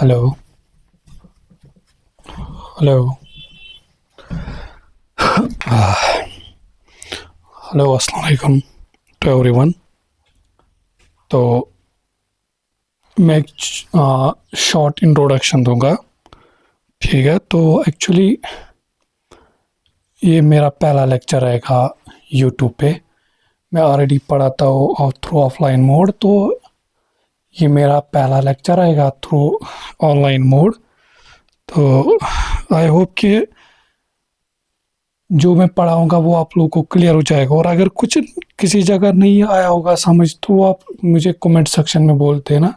Hello. Hello. Hello, अस्सलाम वालेकुम to everyone. तो मैं एक शॉर्ट इंट्रोडक्शन दूंगा। ठीक है, तो एक्चुअली ये मेरा पहला लेक्चर रहेगा यूट्यूब पे। मैं ऑलरेडी पढ़ाता हूँ थ्रू ऑफलाइन मोड, तो ये मेरा पहला लेक्चर आएगा थ्रू ऑनलाइन मोड। तो आई होप कि जो मैं पढ़ाऊँगा वो आप लोगों को क्लियर हो जाएगा, और अगर कुछ किसी जगह नहीं आया होगा समझ तो वो आप मुझे कमेंट सेक्शन में बोल देना।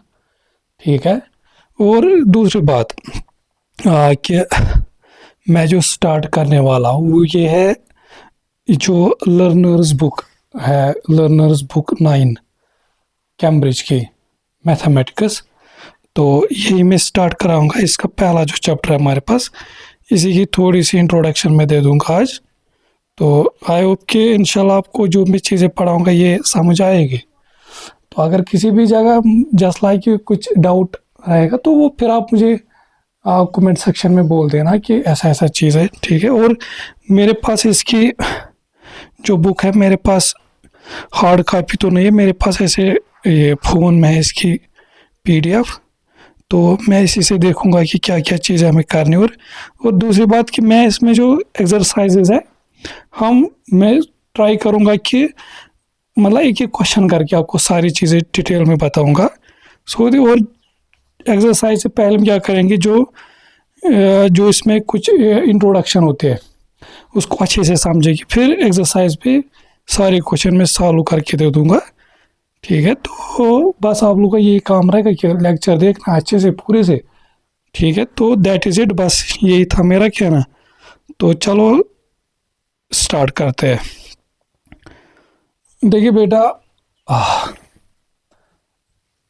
ठीक है। और दूसरी बात कि मैं जो स्टार्ट करने वाला हूँ वो ये है, जो लर्नर्स बुक है, लर्नर्स बुक 9 कैम्ब्रिज की मैथमेटिक्स। तो यही मैं स्टार्ट कराऊंगा। इसका पहला जो चैप्टर है हमारे पास, इसी की थोड़ी सी इंट्रोडक्शन मैं दे दूंगा आज। तो आई होप कि इंशाल्लाह आपको जो मैं चीज़ें पढ़ाऊंगा ये समझ आएगी। तो अगर किसी भी जगह जस्ट लाइक कुछ डाउट रहेगा तो वो फिर आप मुझे कमेंट सेक्शन में बोल देना कि ऐसा ऐसा चीज़ है। ठीक है। और मेरे पास इसकी जो बुक है, मेरे पास हार्ड कॉपी तो नहीं है, मेरे पास ऐसे ये फ़ोन में है इसकी पीडीएफ। तो मैं इसी से देखूंगा कि क्या क्या चीज़ें हमें करनी। और दूसरी बात कि मैं इसमें जो एक्सरसाइजेज है मैं ट्राई करूंगा कि मतलब एक एक क्वेश्चन करके आपको सारी चीज़ें डिटेल में बताऊंगा। और एक्सरसाइज से पहले हम क्या करेंगे, जो इसमें कुछ इंट्रोडक्शन होते हैं उसको अच्छे से समझेगी, फिर एक्सरसाइज पे सारे क्वेश्चन मैं सॉल्व करके दे दूंगा। ठीक है। तो बस आप लोग का यही काम रहेगा कि लेक्चर देखना अच्छे से पूरे से। ठीक है। तो दैट इज़ इट, बस यही था मेरा कहना। तो चलो स्टार्ट करते हैं। देखिए बेटा,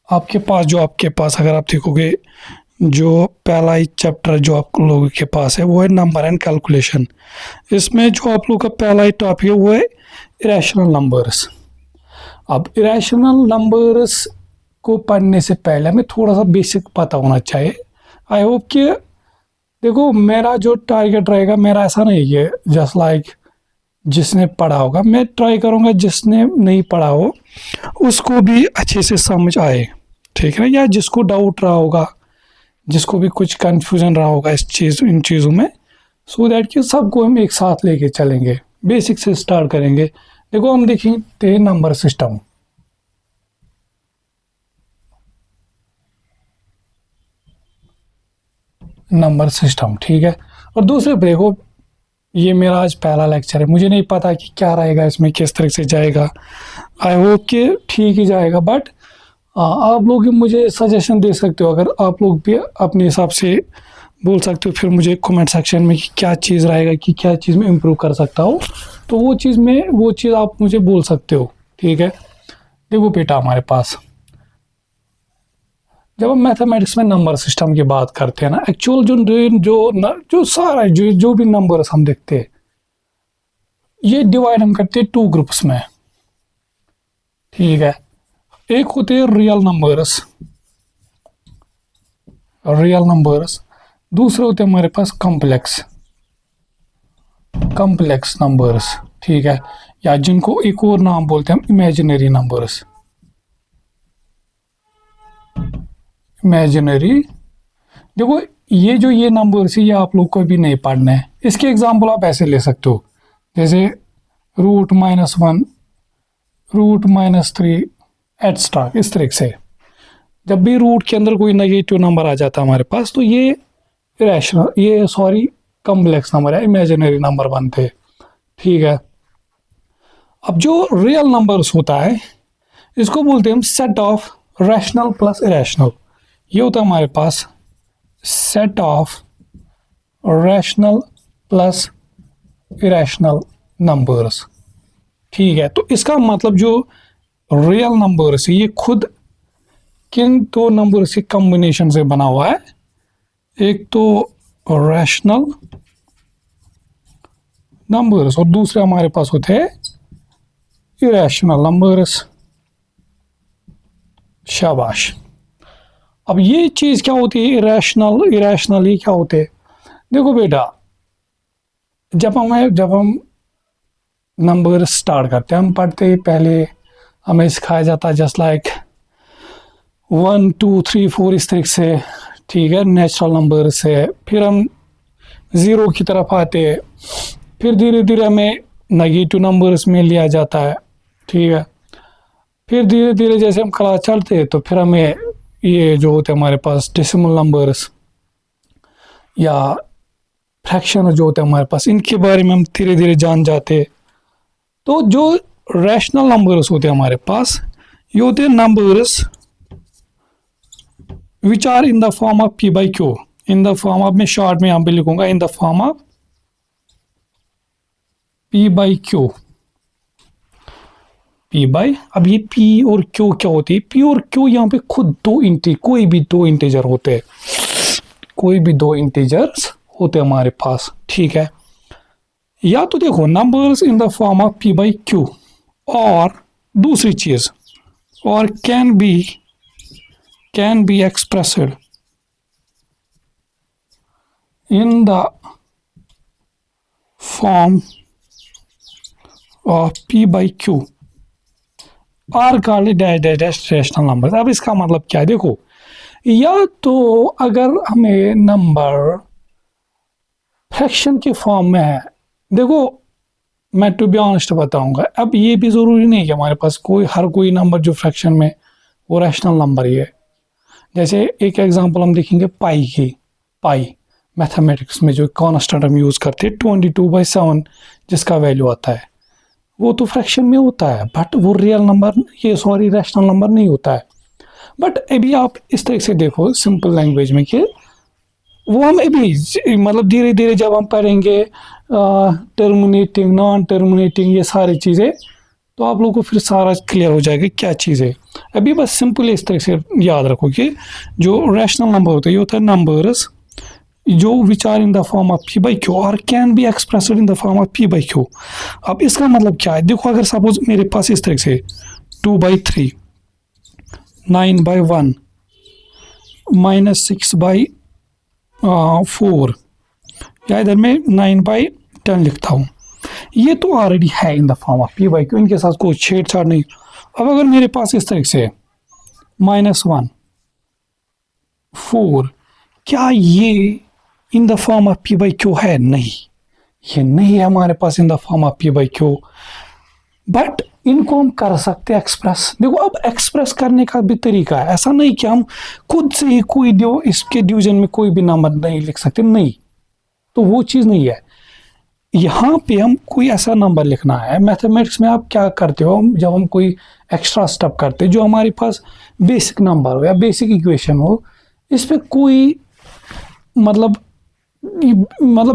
आपके पास अगर आप देखोगे, जो पहला ही चैप्टर जो आप लोगों के पास है वो है नंबर एंड कैलकुलेशन। इसमें जो आप लोग का पहला ही टॉपिक है वो है इरेशनल नंबर्स। अब इरेशनल नंबर्स को पढ़ने से पहले हमें थोड़ा सा बेसिक पता होना चाहिए। आई होप कि देखो, मेरा जो टारगेट रहेगा, मेरा ऐसा नहीं है जस्ट लाइक जिसने पढ़ा होगा, मैं ट्राई करूँगा जिसने नहीं पढ़ा हो उसको भी अच्छे से समझ आए। ठीक है ना, या जिसको डाउट रहा होगा, जिसको भी कुछ कंफ्यूजन रहा होगा इन चीज़ों में, सो दैट कि सबको हम एक साथ लेके चलेंगे। बेसिक से स्टार्ट करेंगे। देखो, हम देखेंगे नंबर सिस्टम। नंबर सिस्टम ठीक है। और दूसरे देखो, ये मेरा आज पहला लेक्चर है, मुझे नहीं पता कि क्या रहेगा इसमें, किस तरह से जाएगा। आई होप कि ठीक ही जाएगा, बट आप लोग भी मुझे सजेशन दे सकते हो। अगर आप लोग भी अपने हिसाब से बोल सकते हो फिर मुझे कमेंट सेक्शन में कि क्या चीज़ रहेगा, कि क्या चीज़ में इम्प्रूव कर सकता हूँ, तो वो चीज़ आप मुझे बोल सकते हो। ठीक है। देखो बेटा, हमारे पास जब हम मैथमेटिक्स में नंबर सिस्टम की बात करते हैं ना, एक्चुअल जो सारा जो भी नंबर्स हम देखते हैं, ये डिवाइड हम करते हैं 2 ग्रुप्स में। ठीक है। एक होते हैं रियल नंबर्स, दूसरे होते हैं हमारे पास कॉम्प्लेक्स नंबर्स। ठीक है। या जिनको एक और नाम बोलते हैं हम इमेजिनरी नंबर्स। इमेजिनरी, देखो ये नंबर्स ये आप लोग को भी नहीं पढ़ना है। इसके एग्जांपल आप ऐसे ले सकते हो, जैसे √-1, √-3, एटस्ट्रा। इस तरह से जब भी रूट के अंदर कोई नेगेटिव नंबर आ जाता है हमारे पास, तो ये कॉम्प्लेक्स नंबर है, इमेजिनरी नंबर बनते हैं। ठीक है। अब जो रियल नंबर्स होता है, इसको बोलते हैं हम set of rational plus irrational. ये होता है हमारे पास set of rational plus irrational numbers. ठीक है। तो इसका मतलब जो रियल नंबर्स है ये खुद किन 2 नंबर्स के कॉम्बिनेशन से बना हुआ है। एक तो रैशनल नंबर्स और दूसरे हमारे पास होते हैं इरेशनल नंबर्स। शाबाश। अब ये चीज़ क्या होती है, इरेशनल, इरेशनल ये क्या होते हैं? देखो बेटा, जब हम नंबर स्टार्ट करते हैं, हम पढ़ते हैं पहले, हमें सिखाया जाता है जस्ट लाइक 1 2 3 4 इस तरीके से, ठीक है, नेचुरल नंबर से। फिर हम ज़ीरो की तरफ आते हैं, फिर धीरे धीरे हमें नेगेटिव नंबर्स में लिया जाता है, ठीक है। फिर धीरे धीरे जैसे हम क्लास चलते हैं तो फिर हमें ये जो होते हैं हमारे पास डेसिमल नंबर्स या फ्रैक्शन जो होते हैं हमारे पास, इनके बारे में हम धीरे धीरे जान जाते हैं। तो जो रैशनल नंबर्स होते हैं हमारे पास, ये होते हैं numbers which are in the form of P by Q, in the form of, मैं शॉर्ट में यहाँ पे लिखूंगा, in the form of P by Q, P by. अब ये पी और क्यू क्या होती है? पी और क्यू यहाँ पे खुद कोई भी दो इंटीजर होते हैं, कोई भी दो इंटीजर्स होते हैं हमारे पास, ठीक है। या तो देखो numbers in the form of P by Q, और दूसरी चीज, और can be expressed in the form of P by Q R called dash dash dash rational numbers. अब इसका मतलब क्या है? देखो, या तो अगर हमें नंबर फ्रैक्शन के फॉर्म में है, देखो मैं टू बी ऑनेस्ट बताऊंगा, अब ये भी ज़रूरी नहीं कि हमारे पास हर कोई नंबर जो फ्रैक्शन में वो रैशनल नंबर ही है। जैसे एक एग्जांपल हम देखेंगे पाई की, पाई मैथमेटिक्स में जो कॉन्स्टेंट हम यूज़ करते हैं 22/7 जिसका वैल्यू आता है, वो तो फ्रैक्शन में होता है, बट वो रियल नंबर, ये सॉरी रैशनल नंबर नहीं होता है। बट अभी आप इस तरह से देखो सिंपल लैंग्वेज में कि वो हम अभी मतलब धीरे धीरे जब हम पढ़ेंगे टर्मिनेटिंग, नॉन टर्मिनेटिंग, ये सारी चीज़ें, तो आप लोगों को फिर सारा क्लियर हो जाएगा क्या चीज़ है। अभी बस सिंपल इस तरह से याद रखो कि जो रैशनल नंबर होता है ये होता है नंबर्स जो which are in the form of P by Q और can be expressed in the form of P by Q. अब इसका मतलब क्या है? देखो, अगर सपोज मेरे पास इस तरह से 2/3, 9/1, -6/4, या इधर मैं 9/10 लिखता हूँ, ये तो ऑलरेडी है इन the form of P by Q, इनके साथ कोई छेड़छाड़ नहीं। अब अगर मेरे पास इस तरह से -1, 4, क्या ये in the form of P by q है? नहीं, ये नहीं है हमारे पास in the form of P by q, but इनको हम कर सकते हैं एक्सप्रेस। देखो, अब एक्सप्रेस करने का भी तरीका है, ऐसा नहीं कि हम खुद से ही कोई इसके डिवीजन में कोई भी नंबर नहीं लिख सकते, नहीं, तो वो चीज़ नहीं है। यहाँ पे हम कोई ऐसा नंबर लिखना है। मैथमेटिक्स में आप क्या करते हो, जब हम कोई एक्स्ट्रा स्टेप करते हैं, जो हमारे पास बेसिक नंबर हो या बेसिक इक्वेशन हो, इस पर कोई मतलब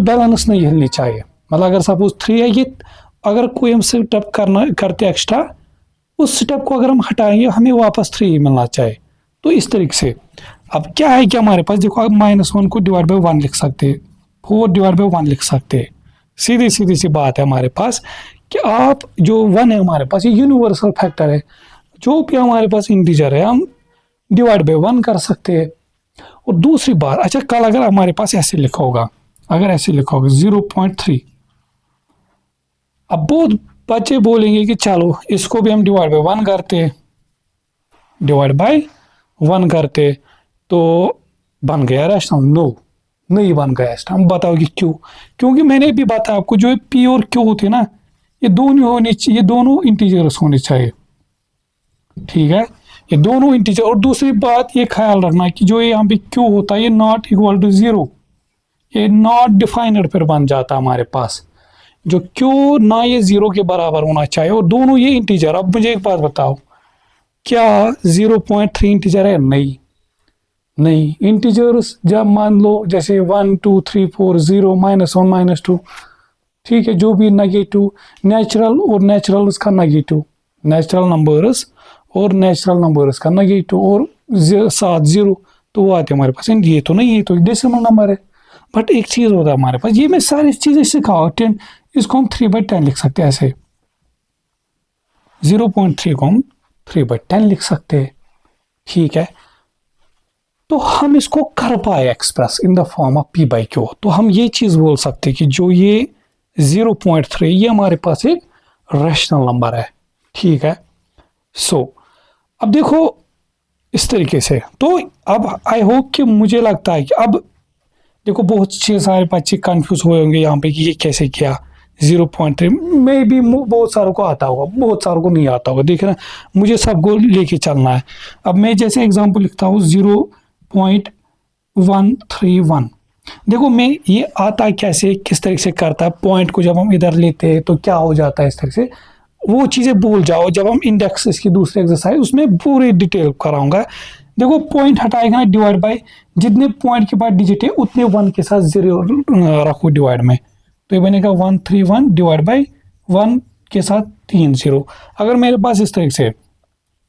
बैलेंस नहीं हिलनी चाहिए। मतलब अगर सपोज 3 है, ये अगर कोई हम स्टेप करते एक्स्ट्रा, उस स्टेप को अगर हम हटाएंगे हमें वापस 3 ही मिलना चाहिए। तो इस तरीके से अब क्या है कि हमारे पास देखो, आप -1 को डिवाइड बाई 1 लिख सकते हैं, 4 डिवाइड बाई 1 लिख सकते हैं। सीधी सीधी सी बात है हमारे पास कि आप जो 1 है हमारे पास, ये यूनिवर्सल फैक्टर है, जो भी हमारे पास इंटीजर है हम डिवाइड बाई 1 कर सकते हैं। और दूसरी बात, अच्छा कल अगर हमारे पास ऐसे लिखा होगा, अगर ऐसे लिखा होगा 0.3, अब बहुत बच्चे बोलेंगे कि चलो इसको भी हम डिवाइड बाई 1 करते, डिवाइड बाई 1 करते तो बन गया रैशनल। नो, नहीं बन गया। हम बताओगे क्यों? क्योंकि मैंने भी बताया आपको, जो पी और क्यू होते ना, ये दोनों होने चाहिए, ये दोनों इंटीजर्स होने चाहिए, ठीक है, ये दोनों इंटीजर। और दूसरी बात ये ख्याल रखना कि जो यहाँ पे क्यू होता है ये नॉट इक्वल टू 0, ये नॉट डिफाइनड फिर बन जाता है हमारे पास, जो क्यू ना ये 0 के बराबर होना चाहिए, और दोनों ये इंटीजर। अब मुझे एक बात बताओ, क्या 0.3 इंटीजर है? नहीं, नहीं। इंटीजर्स जब मान लो जैसे 1 2 3 4 0 -1 -2, ठीक है, जो भी नेगेटिव, नेचुरल और नेचुरल उसका नेगेटिव, नेचुरल नंबर्स और नेचुरल नंबर्स का नेगेटिव, और 7 0, तो वो आते हमारे पास। ये तो नहीं, ये तो डेसिमल नंबर है। बट एक चीज़ होता है हमारे पास, ये मैं सारी चीज़ें सिखाओ 10, इसको हम 3/10 लिख सकते हैं ऐसे, 0.3 को हम 3/10 लिख सकते हैं, ठीक है। तो हम इसको कर पाए express in the form of P by Q. तो हम ये चीज बोल सकते हैं कि जो ये 0.3 ये हमारे पास एक रैशनल नंबर है, ठीक है। सो अब देखो इस तरीके से, तो अब आई होप कि मुझे लगता है कि अब देखो बहुत सारे बच्चे कंफ्यूज हुए होंगे यहाँ पे कि ये कैसे किया 0.3 में भी बहुत सारों को आता होगा, बहुत सारों को नहीं आता होगा, देख रहे हैं मुझे सबको लेके चलना है। अब मैं जैसे एग्जांपल लिखता हूँ 0.131, देखो मैं ये आता है कैसे, किस तरह से करता है, पॉइंट को जब हम इधर लेते हैं तो क्या हो जाता है इस तरह से, वो चीज़ें भूल जाओ। जब हम इंडेक्स इसकी दूसरे एक्सरसाइज उसमें पूरी डिटेल कराऊंगा। देखो पॉइंट हटाएगा ना, डिवाइड बाय जितने पॉइंट के बाद डिजिट है उतने 1 के साथ 0 रखो डिवाइड में, तो ये बनेगा 131 डिवाइड बाय 1 के साथ 3 0। अगर मेरे पास इस तरह से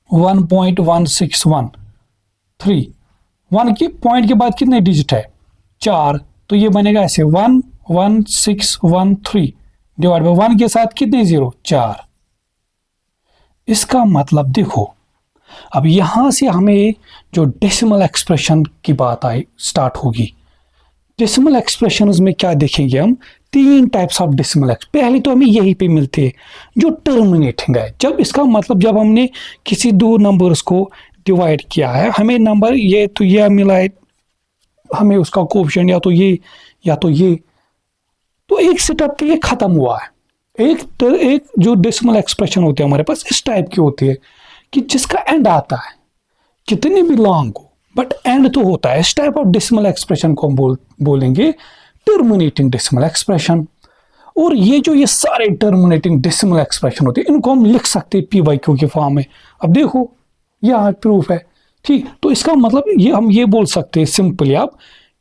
1.1613, 1 के पॉइंट के बाद कितने डिजिट है 4, तो ये बनेगा ऐसे 11613 डिवाइड बाय 1 के साथ कितने 0 4। इसका मतलब देखो अब यहां से हमें जो डेसिमल एक्सप्रेशन की बात आई स्टार्ट होगी। डेसिमल एक्सप्रेशंस में क्या देखेंगे हम, 3 टाइप्स ऑफ डेसिमल एक्सप्रेशन। पहले तो हमें यहीं पे मिलते हैं जो टर्मिनेटिंग है, जब इसका मतलब जब हमने किसी दो नंबर्स को डिवाइड किया है, हमें नंबर ये तो ये मिला है, हमें उसका कोएफिशिएंट या तो ये या तो ये, तो एक सेटअप पे ये खत्म हुआ है। एक जो डेसिमल एक्सप्रेशन होते हैं हमारे पास इस टाइप की होती है कि जिसका एंड आता है कितने भी लॉन्ग हो बट एंड तो होता है। इस टाइप ऑफ डेसिमल एक्सप्रेशन को हम बोलेंगे टर्मिनेटिंग डेसिमल एक्सप्रेशन। और ये जो ये सारे टर्मिनेटिंग डेसिमल एक्सप्रेशन होते हैं इनको हम लिख सकते हैं पी बाई क्यू के फॉर्म में। अब देखो यह प्रूफ है, ठीक। तो इसका मतलब ये हम ये बोल सकते हैं सिंपली आप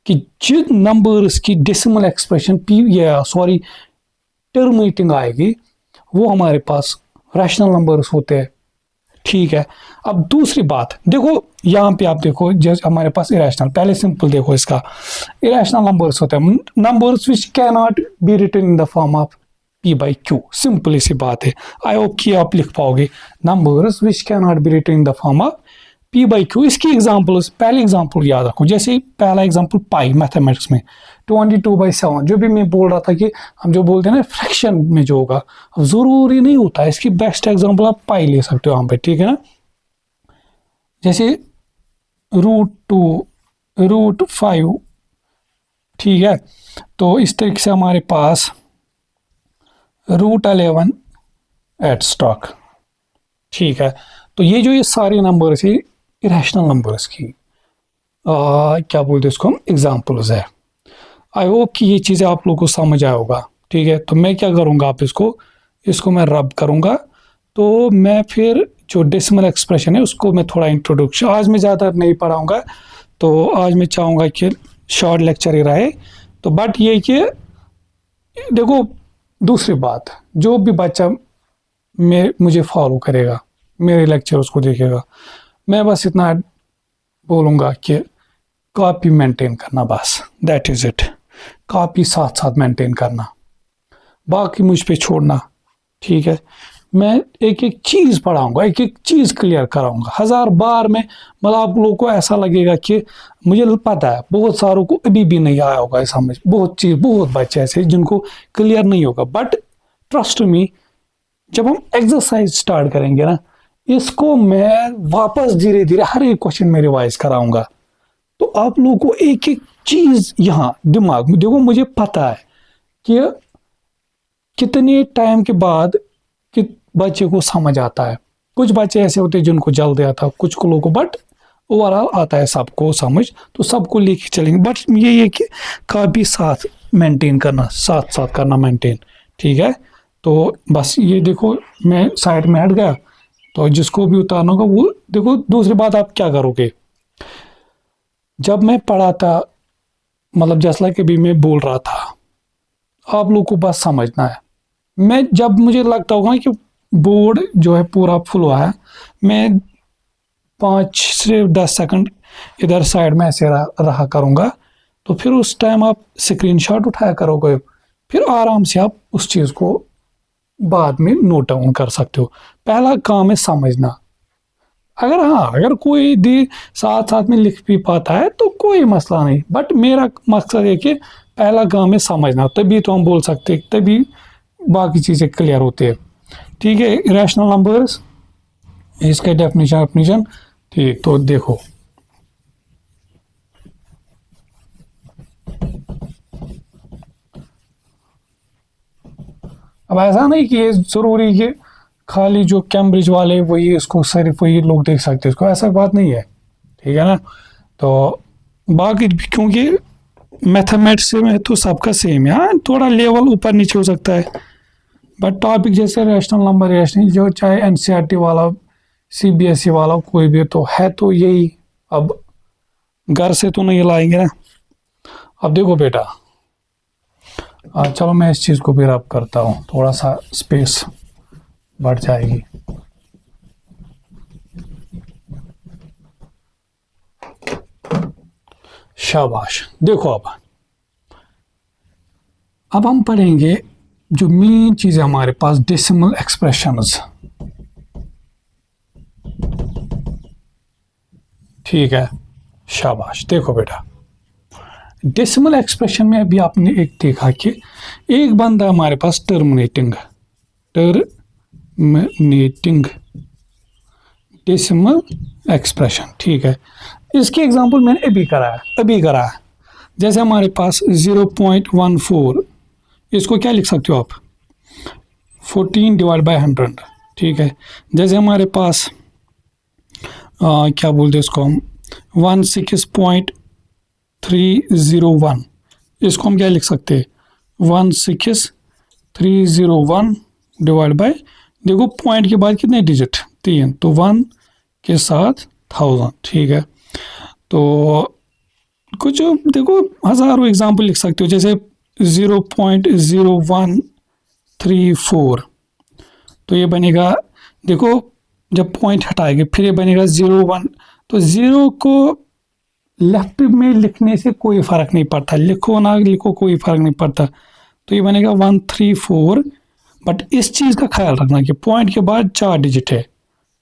कि जिन नंबर्स की डेसिमल एक्सप्रेशन टर्मिनेटिंग आएगी वो हमारे पास रैशनल नंबर्स होते हैं, ठीक है। अब दूसरी बात देखो यहाँ पे आप देखो जैसे हमारे पास इरेशनल, पहले सिंपल देखो इसका, इरेशनल नंबर्स होते हैं numbers which can not be written in the form of P by q. Simple सी बात है, आई होप कि आप लिख पाओगे numbers which can not be written in the form of P by q. इसकी एग्जाम्पल्स, पहले एग्जाम्पल याद रखो, जैसे पहला एग्जाम्पल पाई मैथमेटिक्स में 22/7, जो भी मैं बोल रहा था कि हम जो बोलते हैं ना फ्रैक्शन में जो होगा, अब जरूरी नहीं होता, इसकी बेस्ट एग्जाम्पल आप पाई ले सकते हो यहाँ पे, ठीक है ना। जैसे √2 √5, ठीक है। तो इस तरीके से हमारे पास √11 एट स्टॉक, ठीक है। तो ये जो ये सारे नंबर्स है इरेशनल नंबर्स की क्या बोलते हैं इसको हम एग्जाम्पल्स है। आई होप कि ये चीज़ें आप लोगों को समझ आया होगा, ठीक है। तो मैं क्या करूँगा, आप इसको मैं रब करूँगा, तो मैं फिर जो डेसिमल एक्सप्रेशन है उसको मैं थोड़ा इंट्रोडक्शन, आज मैं ज़्यादा नहीं पढ़ाऊँगा, तो आज मैं चाहूँगा कि शॉर्ट लेक्चर ही रहे। तो बट ये कि देखो दूसरी बात, जो भी बच्चा मुझे फॉलो करेगा, मेरे लेक्चर उसको देखेगा, मैं बस इतना बोलूँगा कि कॉपी मेंटेन करना, बस दैट इज़ इट। कॉपी साथ साथ मेंटेन करना, बाकी मुझ पे छोड़ना, ठीक है। मैं एक एक चीज़ पढ़ाऊँगा, एक एक चीज़ क्लियर कराऊँगा 1000 बार में, मतलब आप लोगों को ऐसा लगेगा कि मुझे पता है बहुत सारों को अभी भी नहीं आया होगा समझ, बहुत बच्चे ऐसे जिनको क्लियर नहीं होगा, बट ट्रस्ट मी जब हम एक्सरसाइज स्टार्ट करेंगे ना, इसको मैं वापस धीरे धीरे हर एक क्वेश्चन में रिवाइज कराऊंगा, तो आप लोगों को एक एक चीज यहाँ दिमाग में, देखो मुझे पता है कि कितने टाइम के बाद कि बच्चे को समझ आता है। कुछ बच्चे ऐसे होते हैं जिनको जल्दी आता है, कुछ को लोगों को, बट ओवरऑल आता है सबको समझ, तो सबको लेके चलेंगे। बट ये कि काफी साथ मेंटेन करना, साथ साथ करना मेंटेन, ठीक है। तो बस ये देखो मैं साइड में हट गया, तो जिसको भी उतारना होगा वो देखो। दूसरी बात आप क्या करोगे, जब मैं पढ़ा था, मतलब जैसा कि भी मैं बोल रहा था, आप लोग को बस समझना है। मैं जब मुझे लगता होगा कि बोर्ड जो है पूरा फुल हुआ है, मैं 5 से 10 सेकंड इधर साइड में ऐसे रहा करूँगा, तो फिर उस टाइम आप स्क्रीनशॉट उठाया करोगे, फिर आराम से आप उस चीज़ को बाद में नोट डाउन कर सकते हो। पहला काम है समझना, अगर हाँ, अगर कोई दे साथ साथ में लिख भी पाता है तो कोई मसला नहीं, बट मेरा मकसद है कि पहला काम है समझना, तभी तो हम बोल सकते हैं, तभी बाकी चीज़ें क्लियर होती है। ठीक है, रैशनल नंबर्स, इसका डेफिनेशन ठीक, तो देखो अब ऐसा नहीं कि ये जरूरी कि खाली जो कैम्ब्रिज वाले वही इसको सिर्फ वही लोग देख सकते हैं इसको, ऐसा बात नहीं है। ठीक है ना, तो बाकी क्योंकि मैथमेटिक्स में तो सबका सेम है, हाँ थोड़ा लेवल ऊपर नीचे हो सकता है, बट टॉपिक जैसे रैशनल नंबर, रैशनल जो चाहे एनसीईआरटी वाला सीबीएसई वाला कोई भी तो है तो यही, अब घर से तो नहीं लाएंगे ना। अब देखो बेटा, चलो मैं इस चीज़ को भी रब करता हूँ, थोड़ा सा स्पेस बढ़ जाएगी। शाबाश, देखो अब हम पढ़ेंगे जो मेन चीज़ है हमारे पास, डेसिमल एक्सप्रेशंस। ठीक है, शाबाश, देखो बेटा डेसिमल एक्सप्रेशन में अभी आपने एक देखा कि एक बंदा हमारे पास टर्मिनेटिंग डेसिमल एक्सप्रेशन। ठीक है, इसकी एग्जांपल मैंने अभी करा है। जैसे हमारे पास 0.14, इसको क्या लिख सकते हो आप, 14 डिवाइड बाय 100। ठीक है, जैसे हमारे पास क्या बोलते हैं इसको हम 16.301, इसको हम क्या लिख सकते हैं 16301 डिवाइड बाय, देखो पॉइंट के बाद कितने डिजिट, 3, तो 1 के साथ 1000। ठीक है, तो कुछ देखो हज़ारों एग्जाम्पल लिख सकते हो, जैसे 0.0134, तो ये बनेगा, देखो जब पॉइंट हटाएंगे फिर ये बनेगा 01, तो 0 को लेफ्ट में लिखने से कोई फ़र्क नहीं पड़ता, लिखो ना लिखो कोई फ़र्क नहीं पड़ता, तो ये बनेगा 134। बट इस चीज़ का ख्याल रखना कि पॉइंट के बाद 4 डिजिट है,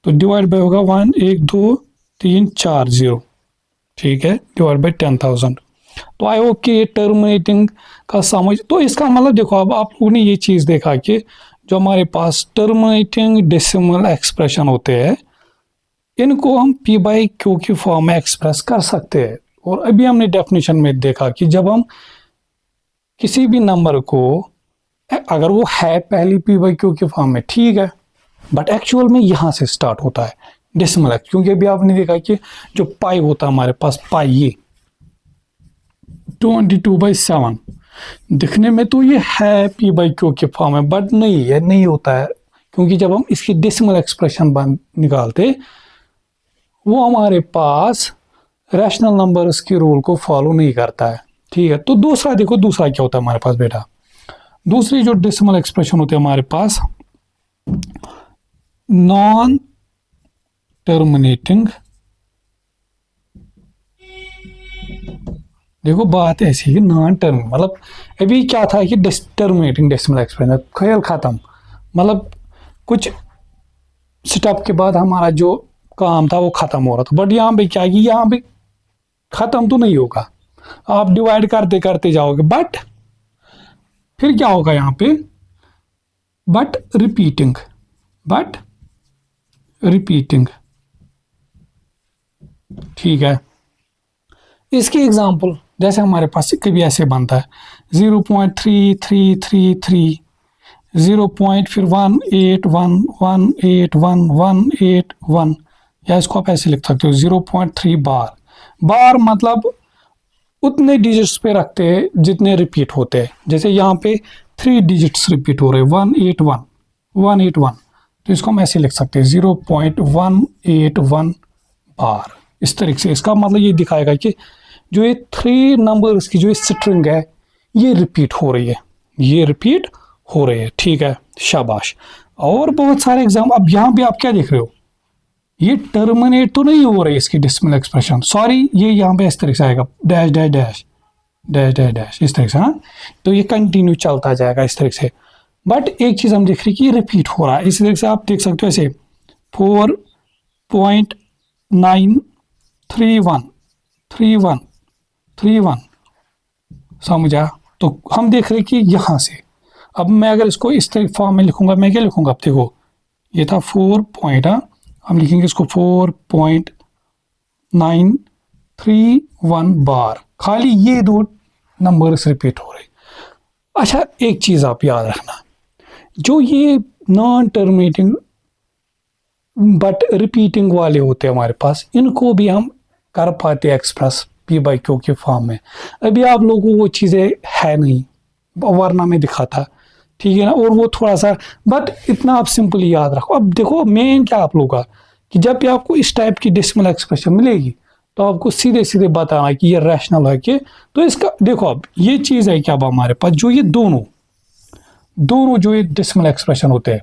तो डिवाइड बाय होगा 1 1 2 3 4 0। ठीक है, डिवाइड बाय 10,000। तो आई होप कि ये टर्मिनेटिंग का समझ, तो इसका मतलब देखो अब आप लोगों ने ये चीज़ देखा कि जो हमारे पास टर्मिनेटिंग डेसिमल एक्सप्रेशन होते हैं इनको हम पी बाई क्यू की फॉर्म में एक्सप्रेस कर सकते हैं। और अभी हमने डेफिनेशन में देखा कि जब हम किसी भी नंबर को, अगर वो है पहली पी बाई क्यू की फॉर्म में, ठीक है, बट एक्चुअल में यहाँ से स्टार्ट होता है डेसिमल एक्स, क्योंकि अभी आपने देखा कि जो पाई होता है हमारे पास, पाई ये 22/7 दिखने में तो ये है पी बाई क्यू के फॉर्म में, बट नहीं है, नहीं होता है, क्योंकि जब हम इसकी डेसिमल एक्सप्रेशन निकालते वो हमारे पास रैशनल नंबर्स की रूल को फॉलो नहीं करता है। ठीक है, तो दूसरा देखो, दूसरा क्या होता है हमारे पास बेटा, दूसरी जो डेसिमल एक्सप्रेशन होती है हमारे पास नॉन टर्मिनेटिंग। देखो बात ऐसी है, नॉन टर्म मतलब अभी क्या था कि टर्मिनेटिंग डेसिमल एक्सप्रेशन, खेल खत्म, मतलब कुछ स्टेप के बाद हमारा जो काम था वो खत्म हो रहा था, बट यहाँ पे क्या है कि यहाँ पे खत्म तो नहीं होगा, आप डिवाइड करते करते जाओगे, बट फिर क्या होगा यहाँ पे, बट रिपीटिंग। ठीक है, इसकी एग्जांपल जैसे हमारे पास कभी ऐसे बनता है 0.3333, 0. फिर 1811181, या इसको आप ऐसे लिख सकते हो 0.3 बार मतलब उतने डिजिट्स पे रखते हैं जितने रिपीट होते हैं। जैसे यहाँ पे 3 डिजिट्स रिपीट हो रहे हैं 181, तो इसको हम ऐसे लिख सकते हैं 0.181 बार। इस तरीके से इसका मतलब ये दिखाएगा कि जो ये 3 नंबर्स की जो स्ट्रिंग है ये रिपीट हो रही है, ठीक है, शाबाश। और बहुत सारे एग्जाम, अब यहाँ पे आप क्या देख रहे हो, ये टर्मिनेट तो नहीं हो रही इसकी डेसिमल एक्सप्रेशन, सॉरी, ये यहाँ पे इस तरह से आएगा dash dash dash dash dash dash इस तरह से, हाँ, तो ये कंटिन्यू चलता जाएगा इस तरह से। बट एक चीज़ हम देख रहे हैं कि ये रिपीट हो रहा है, इस तरह से आप देख सकते हो ऐसे 9313131 समझा। तो हम देख रहे हैं कि यहां से अब मैं अगर इसको इस तरह फॉर्म में लिखूंगा, मैं क्या लिखूंगा, अब देखो ये था 4 पॉइंट, हम लिखेंगे इसको 4.931 बार, खाली ये दो नंबर्स रिपीट हो रहे। अच्छा एक चीज आप याद रखना, जो ये नॉन टर्मिनेटिंग बट रिपीटिंग वाले होते हैं हमारे पास, इनको भी हम कर पाते एक्सप्रेस पी बाई क्यू के फॉर्म में। अभी आप लोगों को वो चीज़ें है नहीं, वरना में दिखाता, ठीक है ना। और वो थोड़ा सा, बट इतना आप सिंपली याद रखो। अब देखो मेन क्या आप लोगों का, कि जब भी आपको इस टाइप की डेसिमल एक्सप्रेशन मिलेगी तो आपको सीधे सीधे बताना है कि ये रैशनल है कि, तो इसका देखो अब ये चीज़ है कि अब हमारे पास जो ये दोनों जो ये डेसिमल एक्सप्रेशन होते हैं,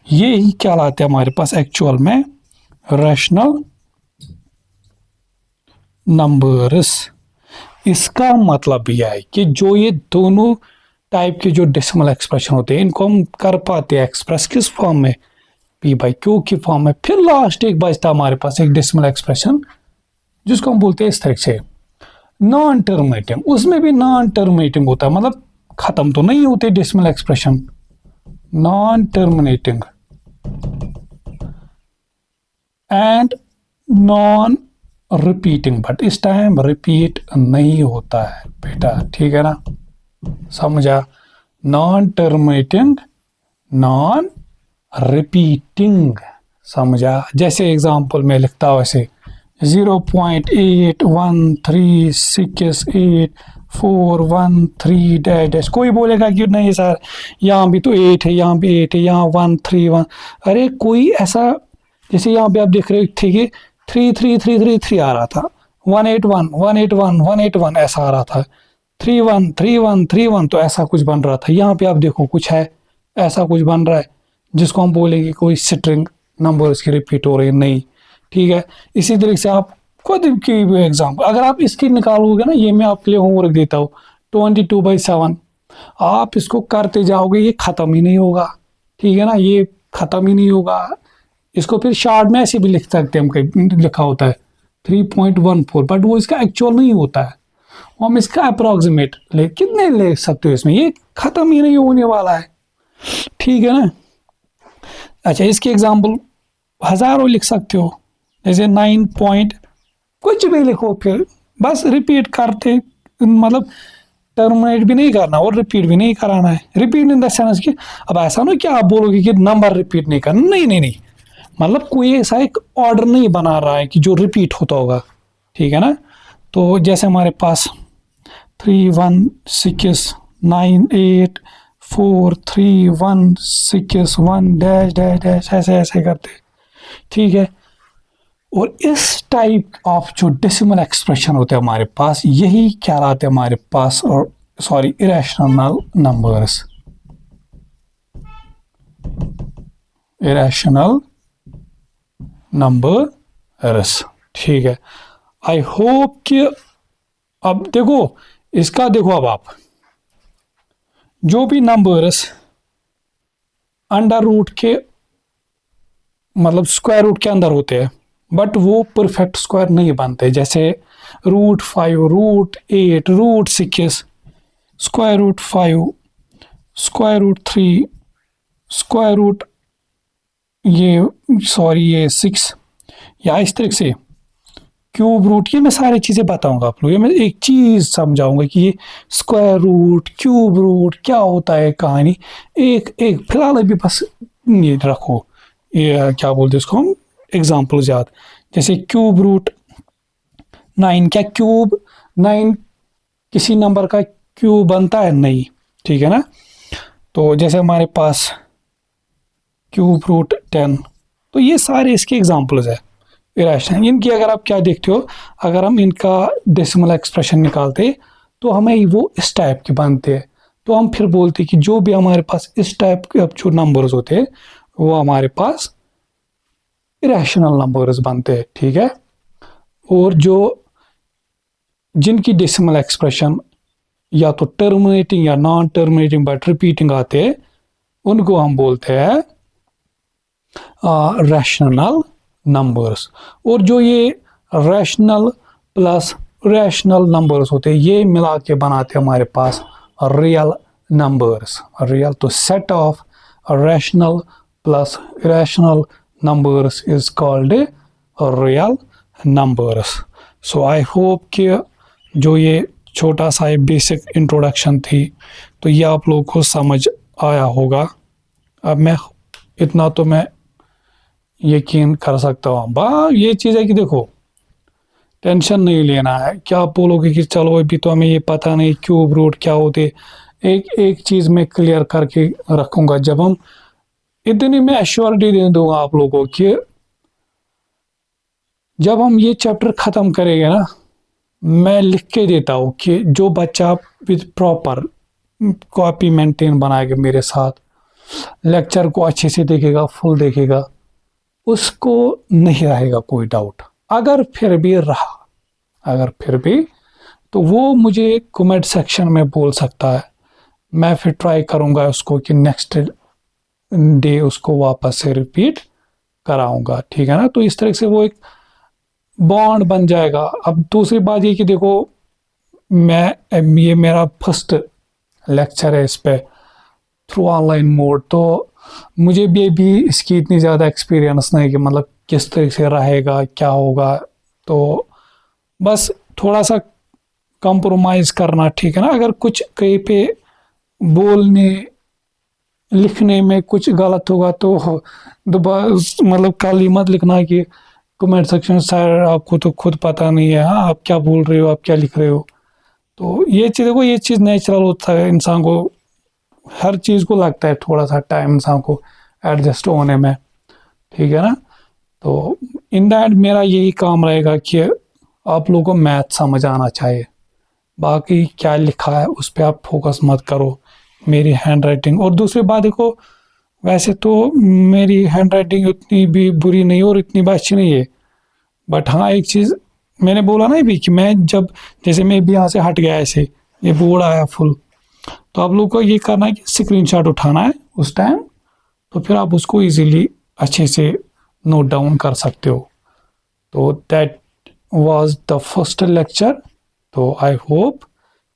ये ही क्या लाते हैं हमारे पास एक्चुअल में रैशनल नंबर्स। इसका मतलब यह है कि जो ये दोनों टाइप के जो डेसिमल एक्सप्रेशन होते हैं, इनको हम कर पाते हैं एक्सप्रेस किस फॉर्म में, पी बाई क्यू की फॉर्म में। फिर लास्ट एक बचता हमारे पास एक डेसिमल एक्सप्रेशन जिसको हम बोलते हैं इस तरह से नॉन टर्मिनेटिंग। उसमें भी नॉन टर्मिनेटिंग होता है, मतलब खत्म तो नहीं होते decimal expression, non terminating and non repeating, but इस टाइम रिपीट नहीं होता है बेटा, ठीक है ना, समझा। नॉन टर्मिनेटिंग, नॉन रिपीटिंग, समझा। जैसे एग्जांपल में लिखता हूं ऐसे 0.81368413 डैश डैश। कोई बोलेगा कि नहीं सर यहाँ भी तो 8 है, यहाँ भी 8 है, यहाँ 131। अरे कोई ऐसा, जैसे यहाँ पे आप देख रहे थे कि 33333 आ रहा था, 181 181 181 ऐसा आ रहा था, 31 31 31 तो ऐसा कुछ बन रहा था। यहाँ पे आप देखो कुछ है, ऐसा कुछ बन रहा है जिसको हम बोलेंगे कोई स्ट्रिंग नंबर इसकी रिपीट हो रही नहीं, ठीक है। इसी तरह से आप खुद की एग्जाम्पल अगर आप इसकी निकालोगे ना, ये मैं आपके लिए होमवर्क देता हूँ 22/7, आप इसको करते जाओगे ये खत्म ही नहीं होगा, ठीक है ना, ये खत्म ही नहीं होगा। इसको फिर शॉर्ट में ऐसे भी लिख सकते हैं, हम कहीं लिखा होता है 3.14, बट वो इसका एक्चुअल नहीं होता है, हम इसका अप्रोक्सीमेट कितने ले सकते हो, इसमें ये खत्म ही नहीं होने वाला है, ठीक है ना। अच्छा इसके एग्जाम्पल हजारों लिख सकते हो, जैसे 9 पॉइंट कुछ भी लिखो, फिर बस रिपीट करते, मतलब टर्मिनेट भी नहीं करना और रिपीट भी नहीं कराना है। रिपीट इन द सेंस कि अब ऐसा ना कि आप बोलोगे कि नंबर रिपीट नहीं करना, नहीं नहीं नहीं, मतलब कोई ऐसा एक ऑर्डर नहीं बना रहा है कि जो रिपीट होता होगा, ठीक है ना। तो जैसे हमारे पास 316984316 डैश डैश डैश ऐसे ऐसे करते, ठीक है। और इस टाइप ऑफ जो डेसिमल एक्सप्रेशन होते हैं हमारे पास, यही क्या आते हैं हमारे पास, और sorry irrational numbers, irrational numbers, ठीक है। आई होप कि अब देखो इसका, देखो अब आप जो भी नंबर्स अंडर रूट के मतलब स्क्वायर रूट के अंदर होते हैं, बट वो परफेक्ट स्क्वायर नहीं बनते, जैसे √5 √8 √6 square root 5 square root 3 square root ये 6, या इस तरह से क्यूब रूट, ये मैं सारी चीज़ें बताऊंगा आप लोग। ये मैं एक चीज़ समझाऊंगा कि ये स्क्वायर रूट क्यूब रूट क्या होता है कहानी, एक एक फिलहाल अभी बस ये रखो, ये क्या बोलते हैं इसको हम एग्जाम्पल्स याद। जैसे क्यूब रूट 9, क्या क्यूब 9 किसी नंबर का क्यूब बनता है नहीं, ठीक है ना। तो जैसे हमारे पास क्यूब रूट 10, तो ये सारे इसके एग्जाम्पल्स है इरेशनल। इनकी अगर आप क्या देखते हो, अगर हम इनका डेसिमल एक्सप्रेशन निकालते तो हमें वो इस टाइप के बनते हैं, तो हम फिर बोलते कि जो भी हमारे पास इस टाइप के अब जो नंबर्स होते हैं वो हमारे पास इरेशनल नंबर्स बनते हैं, ठीक है। और जो जिनकी डेसिमल एक्सप्रेशन या तो टर्मिनेटिंग या नॉन टर्मिनेटिंग बट रिपीटिंग आते हैं, उनको हम बोलते हैं रैशनल नंबर्स। और जो ये रैशनल प्लस रैशनल नंबर्स होते हैं, ये मिला के बनाते हैं हमारे पास रियल नंबर्स। रियल तो set of rational plus rational numbers is called real numbers. So I hope कि जो ये छोटा सा बेसिक इंट्रोडक्शन थी तो ये आप लोगों को समझ आया होगा। अब मैं इतना तो मैं यकीन कर सकता हूँ। ये चीज़ है कि देखो, टेंशन नहीं लेना है। क्या आप बोलोगे कि चलो अभी तो हमें ये पता नहीं क्यूब रूट क्या होते, एक एक चीज़ में क्लियर करके रखूँगा। जब हम इतनी मैं एश्योरिटी दे दूंगा आप लोगों को कि जब हम ये चैप्टर ख़त्म करेंगे ना, मैं लिख के देता हूँ कि जो बच्चा विद प्रॉपर कॉपी मेंटेन बनाएगा मेरे साथ, लेक्चर को अच्छे से देखेगा, फुल देखेगा, उसको नहीं रहेगा कोई डाउट। अगर फिर भी तो वो मुझे कमेंट सेक्शन में बोल सकता है। मैं फिर ट्राई करूँगा उसको कि नेक्स्ट डे उसको वापस से रिपीट कराऊंगा, ठीक है ना। तो इस तरह से वो एक बॉन्ड बन जाएगा। अब दूसरी बात ये कि देखो, ये मेरा फर्स्ट लेक्चर है इस पे थ्रू ऑनलाइन मोड, तो मुझे भी अभी इसकी इतनी ज़्यादा एक्सपीरियंस नहीं कि मतलब किस तरह से रहेगा, क्या होगा। तो बस थोड़ा सा कंप्रोमाइज़ करना, ठीक है ना। अगर कुछ कहीं पे बोलने लिखने में कुछ गलत होगा तो दोबारा मतलब कल ही मत लिखना कि कमेंट सेक्शन सर आपको तो खुद पता नहीं है, हाँ आप क्या बोल रहे हो, आप क्या लिख रहे हो। तो ये चीज़ देखो, ये चीज़ नेचुरल होता है। इंसान को हर चीज़ को लगता है थोड़ा सा टाइम इंसान को एडजस्ट होने में, ठीक है ना। तो इन द एंड मेरा यही काम रहेगा कि आप लोगों को मैथ समझ आना चाहिए। बाकी क्या लिखा है उस पर आप फोकस मत करो, मेरी हैंड राइटिंग। और दूसरी बात देखो, वैसे तो मेरी हैंड राइटिंग उतनी भी बुरी नहीं और इतनी भी अच्छी नहीं है, बट हाँ एक चीज़ मैंने बोला ना भी कि मैं जब जैसे मैं भी यहाँ से हट गया, ऐसे ये बोर्ड आया फुल, तो आप लोग को ये करना है कि स्क्रीनशॉट उठाना है उस टाइम, तो फिर आप उसको इजीली अच्छे से नोट डाउन कर सकते हो। तो that was the first lecture. तो आई होप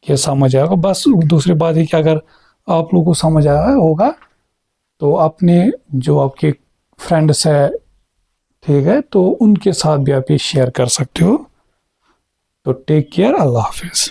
ये समझ आएगा। बस दूसरी बात है कि अगर आप लोगों को समझ आया होगा तो अपने जो आपके फ्रेंड्स है, ठीक है, तो उनके साथ भी आप ये शेयर कर सकते हो। तो टेक केयर, अल्लाह हाफिज़।